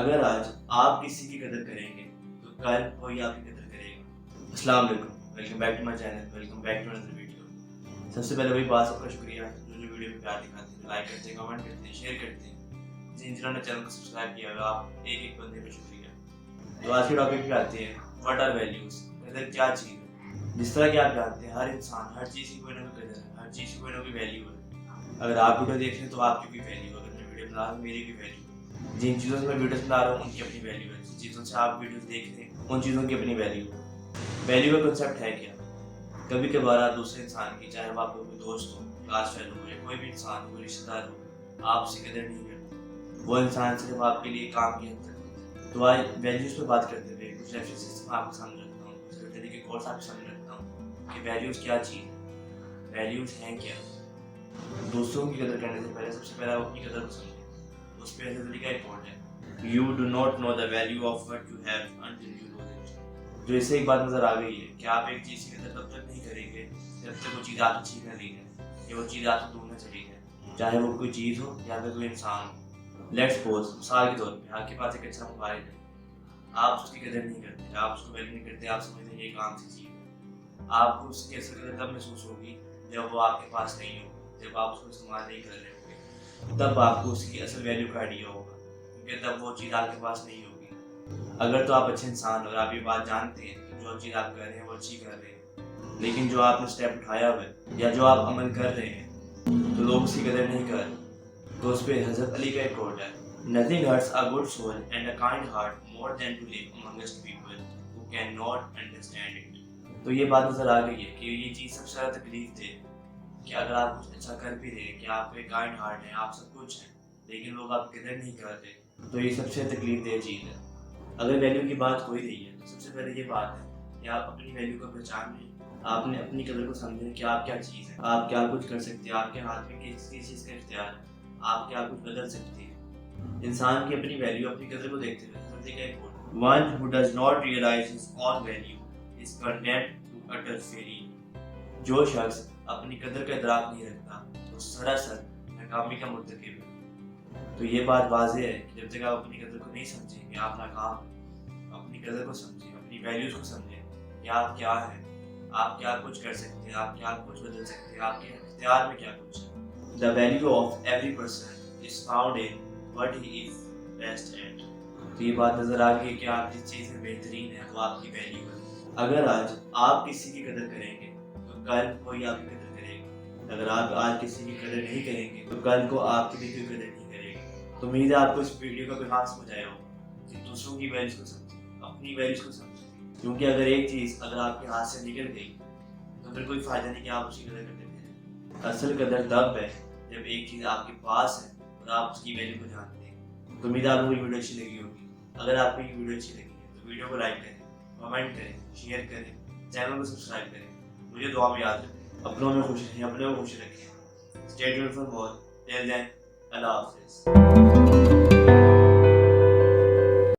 اگر آج آپ کسی کی قدر کریں گے تو کل کوئی آپ کی قدر کرے گا۔ السلام علیکم، welcome back to my channel, welcome back to another video. سب سے پہلے وہی بات آپ کا شکریہ جو ویڈیو میں پیار دکھاتے ہیں، لائک کرتے ہیں، کمنٹ کرتے ہیں، شیئر کرتے ہیں۔ جنہوں نے چینل کو سبسکرائب کیا ہوا آپ ایک ایک بندے کو شکریہ۔ تو آج کے ٹاپک پہ آتے ہیں، واٹ آر ویلیوز؟ قدر کیا چیز ہے؟ جس طرح کہ آپ جانتے ہیں ہر انسان، ہر چیز کی کوئی نہ کوئی قدر ہے، ہر چیز کی کوئی نہ کوئی ویلیو ہے۔ اگر آپ ویڈیو دیکھ رہے ہیں تو آپ کی بھی ویلیو ہے، اگر میں ویڈیو بنا رہا ہوں میری بھی ویلیو ہے۔ جن چیزوں سے میں ویڈیوز بنا رہا ہوں ان کی اپنی ویلیو ہے، جن چیزوں سے آپ ویڈیوز دیکھ رہے ہیں ان چیزوں کی اپنی ویلیو ہے۔ ویلیو کا کنسیپٹ ہے کیا؟ کبھی کبھار آپ دوسرے انسان کی، چاہے وہ آپ کا کوئی دوست ہو، کلاس فیلو ہو یا کوئی بھی انسان ہو، کوئی رشتہ دار ہو، آپ اسے قدر نہیں کرتے۔ وہ انسان صرف آپ کے لیے کام کی حد تک ہوتا ہے۔ تو آج ویلیوز پہ بات کرتے ہوئے کچھ ریفرنسز آپ کے سامنے رکھتا ہوں، کچھ طریقے کورس آپ کے سامنے رکھتا ہوں کہ ویلیوز کیا چیز ہے، ویلیوز ہیں کیا۔ دوسروں کی قدر کرنے سے پہلے سب سے پہلے آپ اپنی قدر کو سمجھیں۔ اس پہ ایسا طریقہ ایک کوٹ ہے، You do not know the value of what you have until you lose it۔ جو اس سے ایک بات نظر آ گئی ہے کہ آپ ایک چیز کی قدر تب تک نہیں کریں گے جب تک وہ چیز آپ سے چھین نہ لی جائے یا وہ چیز آپ سے دور نہ چلی جائے، چاہے وہ کوئی چیز ہو یا پھر کوئی انسان ہو۔ لیٹس سپوز، مثال کے طور پہ آپ کے پاس ایک اچھا موبائل ہے، آپ اس کی قدر نہیں کرتے، آپ اس کو ویلیو نہیں کرتے، آپ سمجھتے ہیں یہ کام سی چیز ہے۔ آپ کو اس کی اصل قدر تب محسوس ہوگی جب وہ آپ کے پاس نہیں ہوگی، جب آپ اس کو استعمال نہیں کر رہے ہوں گے، تب آپ کو اس کی اصل ویلیو کا آئیڈیا ہوگا، کیونکہ تب وہ چیز آپ کے پاس نہیں ہوگی۔ اگر تو آپ اچھے انسان اور آپ یہ بات جانتے ہیں کہ جو چیز آپ کر رہے ہیں وہ اچھی کر رہے ہیں، لیکن جو آپ نے اسٹیپ اٹھایا ہوا ہے یا جو آپ عمل کر رہے ہیں تو لوگ اس کی قدر نہیں کر رہے، تو اس پہ حضرت علی کا ایک کوٹ ہے، Nothing hurts a good soul and a kind heart more than to live amongst people who cannot understand it۔ تو یہ بات نظر آ گئی ہے کہ یہ چیز سب سے زیادہ تکلیف دے کہ اگر آپ کچھ اچھا کر بھی رہے ہیں، کہ آپ ایک کائنڈ ہارٹ ہے، آپ سب کچھ ہیں، لیکن لوگ آپ کی قدر نہیں کر رہے، تو یہ سب سے تکلیف دہ چیز ہے۔ اگر ویلیو کی بات ہو ہی رہی ہے تو سب سے پہلے یہ بات ہے کہ آپ اپنی ویلیو کو پہچان لیں، آپ نے اپنی قدر کو سمجھیں کہ آپ کیا چیز ہے، آپ کیا کچھ کر سکتے ہیں، آپ کے ہاتھ میں کس چیز کا اختیار ہے، آپ کیا کچھ بدل سکتے ہیں۔ انسان کی اپنی ویلیو، اپنی قدر کو دیکھتے ہوئے حضرت کا ایک کوٹ، One who does not realize his own value is condemned to utter failure۔ جو شخص اپنی قدر کا ادراک نہیں رکھتا تو سراسر ناکامی کا مرتکب ہے۔ تو یہ بات واضح ہے کہ جب تک آپ اپنی قدر کو نہیں سمجھیں گے آپ ناکام ہیں۔ اپنی قدر کو سمجھیں، اپنی ویلیوز کو سمجھیں کہ آپ کیا ہیں، آپ کیا کچھ کر سکتے ہیں، آپ کیا کچھ بدل سکتے ہیں، آپ کے اختیار میں کیا کچھ ہے۔ The value of every person is found in what he is best at۔ تو یہ بات نظر آ گئی کہ آپ جس چیز میں بہترین ہے وہ آپ کی ویلیو ہے۔ اگر آج آپ کسی کی قدر کریں گے تو کل کوئی آپ کی قدر کرے گا۔ اگر آپ آج کسی کی قدر نہیں کریں گے تو کل کو آپ کی بھی کوئی قدر نہیں کرے گا۔ تو امید ہے آپ کو اس ویڈیو کا پیغام سمجھ آیا ہوگا کہ دوسروں کی ویلیوز کو سمجھیں، اپنی ویلیوز کو سمجھیں، کیونکہ اگر ایک چیز اگر آپ کے ہاتھ سے نکل گئی تو پھر کوئی فائدہ نہیں کہ آپ اس کی قدر کرتے ہیں۔ اصل قدر تب ہے جب ایک چیز آپ کے پاس ہے اور آپ اس کی ویلیو کو جانتے ہیں۔ تو امید ہے آپ کو یہ ویڈیو اچھی لگی ہوگی۔ اگر آپ کو یہ ویڈیو اچھی لگی ہے تو ویڈیو کو لائک کریں، کمنٹ کریں، شیئر کریں، چینل کو سبسکرائب کریں۔ مجھے دعا میں یاد رکھیں، اپنوں میں خوش رہیں، اپنے کو خوش رکھیں۔ Stay tuned for more. Till then، اللہ حافظ۔